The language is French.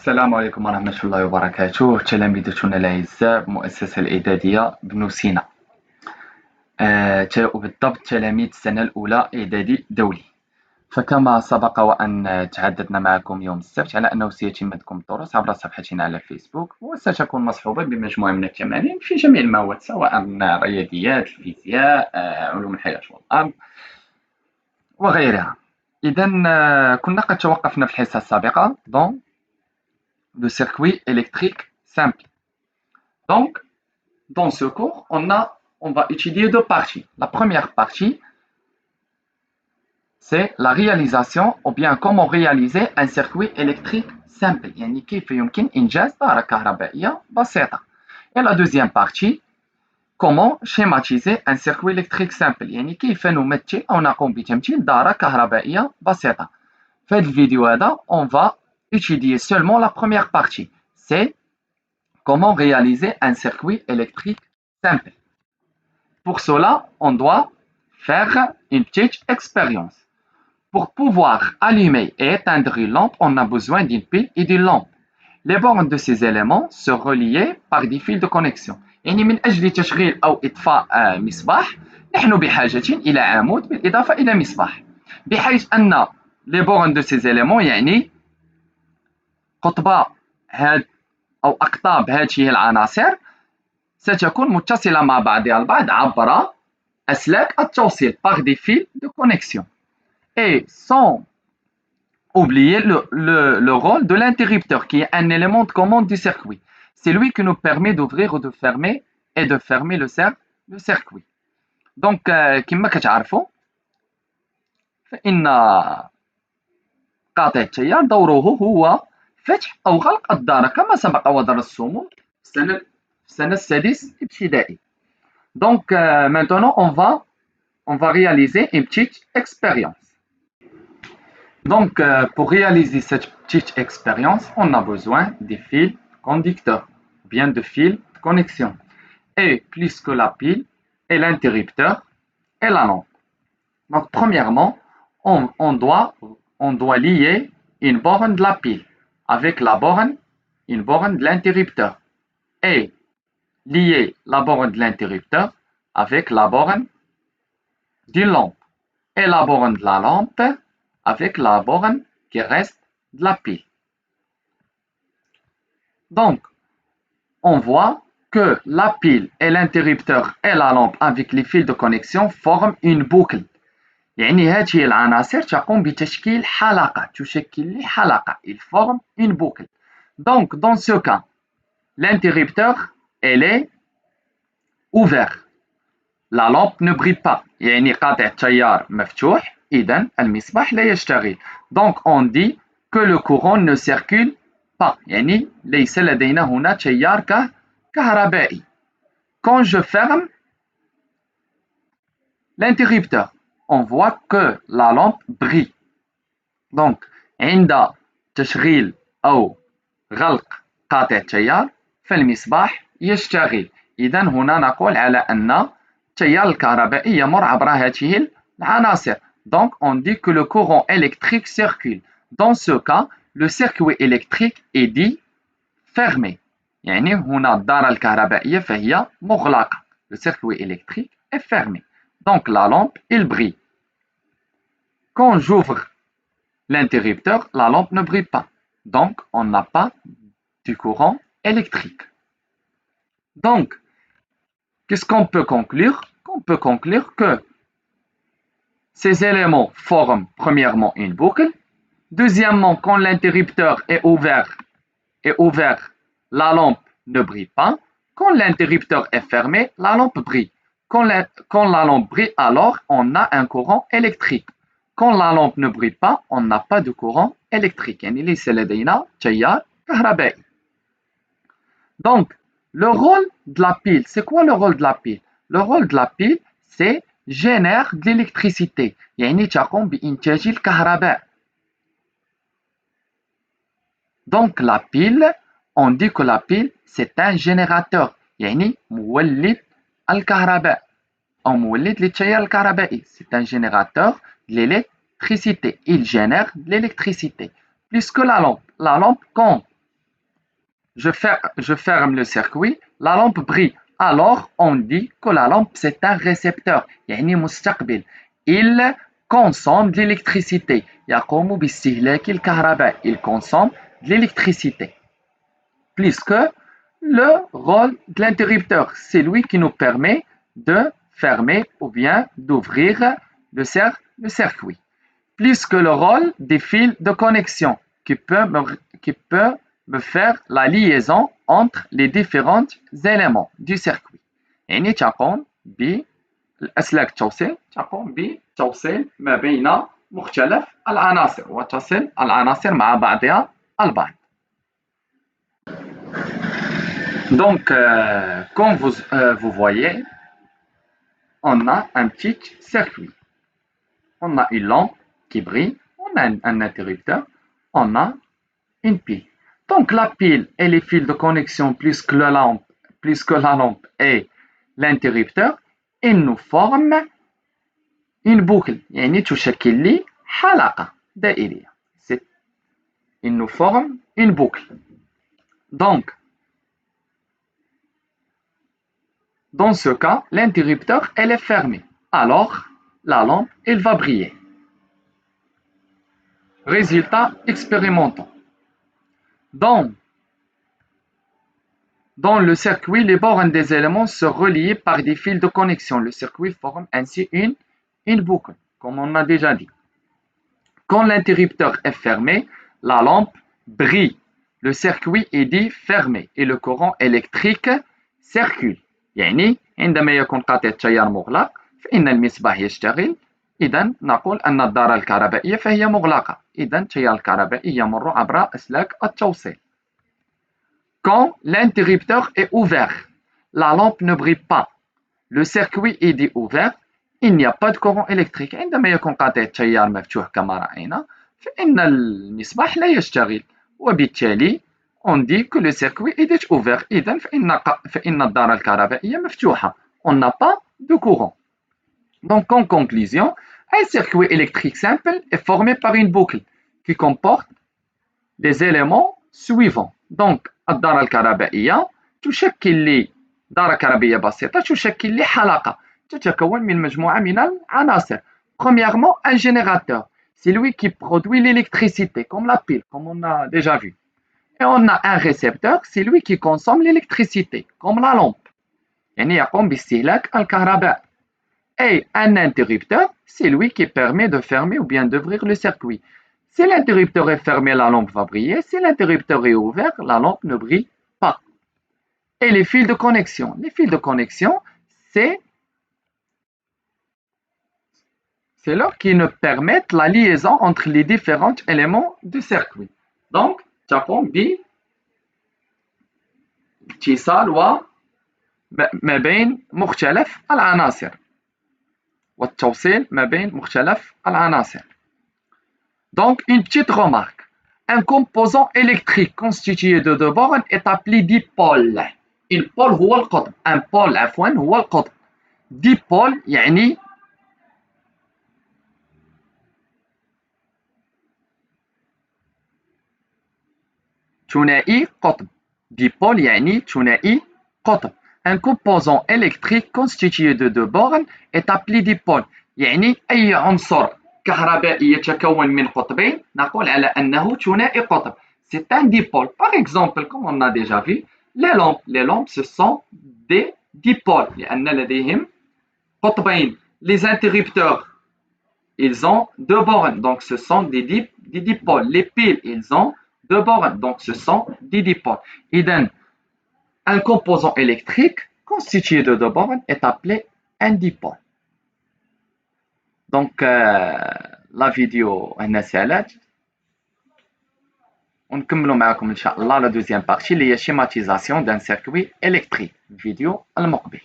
السلام عليكم ورحمة الله وبركاته. تلامذتنا الأعزاء، مؤسسة الإعدادية بن سينا. وبالضبط تلاميذ السنة الأولى إعدادي دولي. فكما سبق وأن تحدثنا معكم يوم السبت على أنه سيتم تقديم الدروس عبر صفحتنا على فيسبوك، وستكون مصحوبة بمجموعة من التمارين في جميع المواد، سواء رياضيات، الفيزياء، علوم الحياة والأرض وغيرها. إذا كنا قد توقفنا في الحصة السابقة le circuit électrique simple. Donc, dans ce cours, on va étudier deux parties. La première partie, c'est la réalisation ou bien comment réaliser un circuit électrique simple. يعني كيف يمكن إنجاز دارة كهربائية بسيطة. Et la deuxième partie, comment schématiser un circuit électrique simple. يعني كيف نمثل أو نقوم بتمثيل دارة كهربائية بسيطة. في هذا الفيديو هذا, on va étudier seulement la première partie. C'est comment réaliser un circuit électrique simple. Pour cela, on doit faire une petite expérience. Pour pouvoir allumer et éteindre une lampe, on a besoin d'une pile et d'une lampe. Les bornes de ces éléments sont reliées par des fils de connexion. يعني من أجل تشغيل أو إطفاء مصباح نحن بحاجة إلى عمود بالإضافة إلى مصباح، بحيث أن les bornes de ces éléments يعني قطبا أو أقطاب هذه العناصر ستكون متصلة مع بعضها البعض عبر أسلاك التوصيل par des fils de connexion. Et sans oublier le rôle de l'interrupteur qui est un élément de commande du circuit. C'est lui qui nous permet d'ouvrir ou de fermer et de fermer le circuit. Donc, كما كتعرفوا فإن قاطع التيار دوره هو فتح أو غلق الدارة كما سبق ودرستموه في السنة السادس ابتدائي. Donc, maintenant, on va réaliser une petite expérience. Donc, pour réaliser cette petite expérience, on a besoin des fils conducteurs, bien de fils de connexion. Et plus que la pile et l'interrupteur et la lampe. Donc, premièrement, on doit lier une borne de la pile avec une borne de l'interrupteur. Et lier la borne de l'interrupteur avec la borne d'une lampe. Et la borne de la lampe avec la borne qui reste de la pile. Donc, on voit que la pile et l'interrupteur et la lampe avec les fils de connexion forment une boucle. يعني هذه العناصر تقوم بتشكيل حلقة، تشكل حلقة. Il forme une boucle. Donc, dans ce cas, l'interrupteur, elle est ouvert. La lampe ne brille pas. يعني قاطع التيار مفتوح، إذن المصباح لا يشتغل. Donc, on dit que le courant ne circule pas. يعني ليس لدينا هنا تيار كهربائي. Quand je ferme l'interrupteur, on voit que la lampe brille. Donc, عند تشغيل أو غلق قاطع التيار فالمصباح يشتغل. إذن هنا نقول على أن التيار الكهربائي يمر عبر هذه العناصر. Donc, on dit que le courant électrique circule. Dans ce cas, le circuit électrique est dit fermé. يعني هنا الدارة الكهربائية فهي مغلقة. Le circuit électrique est fermé. Donc, la lampe, il brille. Quand j'ouvre l'interrupteur, la lampe ne brille pas. Donc, on n'a pas du courant électrique. Donc, qu'est-ce qu'on peut conclure? On peut conclure que ces éléments forment premièrement une boucle. Deuxièmement, quand l'interrupteur est ouvert, la lampe ne brille pas. Quand l'interrupteur est fermé, la lampe brille. Quand la lampe brille, alors on a un courant électrique. Quand la lampe ne brille pas, on n'a pas de courant électrique. يعني ليس لدينا تيار كهربائي. Donc, le rôle de la pile, c'est quoi le rôle de la pile? Le rôle de la pile, c'est génère de l'électricité. يعني تقوم بإنتاج الكهرباء. Donc, la pile, on dit que la pile, c'est un générateur. يعني مولد الكهرباء أو مولد للتيار الكهربائي. C'est un générateur de l'électricité. Il génère de l'électricité. Plus que la lampe. La lampe, quand je ferme le circuit, la lampe brille. Alors, on dit que la lampe, c'est un récepteur. يعني مستقبل. Il consomme de l'électricité. يقوم باستهلاك الكهرباء. Il consomme de l'électricité. Plus que le rôle de l'interrupteur. C'est lui qui nous permet de fermer ou bien d'ouvrir le circuit. Plus que le rôle des fils de connexion qui peut me faire la liaison entre les différents éléments du circuit. يعني تقوم بالأسلاك التوصيل تقوم بتوصيل ما بين مختلف العناصر وتصل العناصر مع بعضها البعض. Donc, comme vous voyez, on a un petit circuit. On a une lampe qui brille, on a un interrupteur, on a une pile. Donc la pile et les fils de connexion plus que la lampe et l'interrupteur, ils nous forment une boucle. يعني تشكل لي حلقة دائرية. Ils nous forment une boucle. Donc, dans ce cas, l'interrupteur elle est fermée. Alors, la lampe elle va briller. Résultat expérimental. Dans le circuit, les bornes des éléments sont reliées par des fils de connexion. Le circuit forme ainsi une boucle, comme on a déjà dit. Quand l'interrupteur est fermé, la lampe brille. Le circuit est dit fermé et le courant électrique circule. يعني عندما يكون قاطع التيار مغلق فإن المصباح يشتغل. إذا نقول أن الدارة الكهربائية فهي مغلقة. إذا التيار الكهربائي يمر عبر أسلاك التوصيل. Quand l'interrupteur est ouvert, la lampe ne brille pas. Le circuit est dit ouvert. Il n'y a pas de courant électrique. عندما يكون قاطع التيار مفتوح كما رأينا فإن المصباح لا يشتغل. وبالتالي on dit que le circuit est dit ouvert. إذا فإن الدارة الكهربائية مفتوحة. On n'a pas de courant. Donc en conclusion, un circuit électrique simple est formé par une boucle qui comporte des éléments suivants. Donc الدارة الكهربائية تشكل لي دارة كهربائية بسيطة تشكل لي حلقة تتكون من مجموعة من العناصر. Premièrement, un générateur. C'est lui qui produit l'électricité, comme la pile, comme on a déjà vu. Et on a un récepteur, c'est lui qui consomme l'électricité, comme la lampe. يعني يقوم باستهلاك الكهرباء. Et un interrupteur, c'est lui qui permet de fermer ou bien d'ouvrir le circuit. Si l'interrupteur est fermé, la lampe va briller. Si l'interrupteur est ouvert, la lampe ne brille pas. Et les fils de connexion. Les fils de connexion, c'est là qui nous permettent la liaison entre les différents éléments du circuit. Donc, تقوم باتصال ما بين مختلف العناصر والتوصيل ما بين مختلف العناصر. Donc, une petite remarque. Un composant électrique constitué de deux bornes est appelé dipôle. البول هو القطب. Un pôle عفوا هو القطب. Dipôle يعني ثنائي قطب. Dipôle يعني ثنائي قطب. Un composant électrique constitué de deux bornes est appelé dipôle. يعني أي عنصر كهربائي يتكون من قطبين نقول على أنه ثنائي قطب. C'est un dipôle. Par exemple, comme on a déjà vu, les lampes ce sont des dipôles لأن لديهم قطبين. Les interrupteurs, ils ont deux bornes, donc ce sont des dipôles. Les piles, ils ont deux bornes, donc ce sont des dipôles. إذن un composant électrique constitué de deux bornes est appelé un dipôle. Donc la vidéo هنا سالات ونكملوا معكم إن شاء الله la deuxième partie اللي هي schématisation d'un circuit électrique. الفيديو المقبل.